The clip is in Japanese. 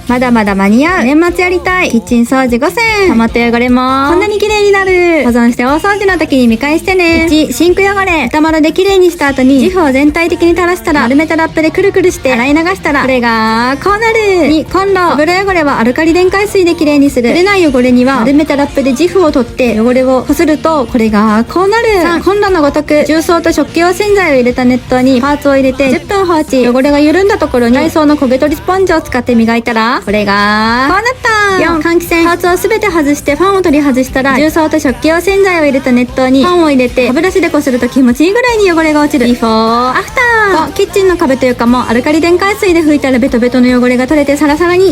まだまだ間に合う。年末やりたいキッチン掃除5000。溜まった汚れもこんなに綺麗になる。保存して大掃除の時に見返してね。1、シンク汚れ。蓋丸で綺麗にした後にジフを全体的に垂らしたら、丸めたラップでくるくるして洗い流したら、これがこうなる。2、コンロ。油汚れはアルカリ電解水で綺麗にする。取れない汚れには丸めたラップでジフを取って汚れをこすると、これがこうなる。3、コンロのごとく。重曹と食器用洗剤を入れた熱湯にパーツを入れて10分放置。汚れが緩んだところにダイソーの焦げ取りスポンジを使って磨いたら、これがこうなった。4、換気扇。パーツをすべて外してファンを取り外したら、重曹と食器用洗剤を入れた熱湯にファンを入れて歯ブラシでこすると気持ちいいぐらいに汚れが落ちる。ビフォーアフター。5、キッチンの壁というかもアルカリ電解水で拭いたらベトベトの汚れが取れてサラサラに。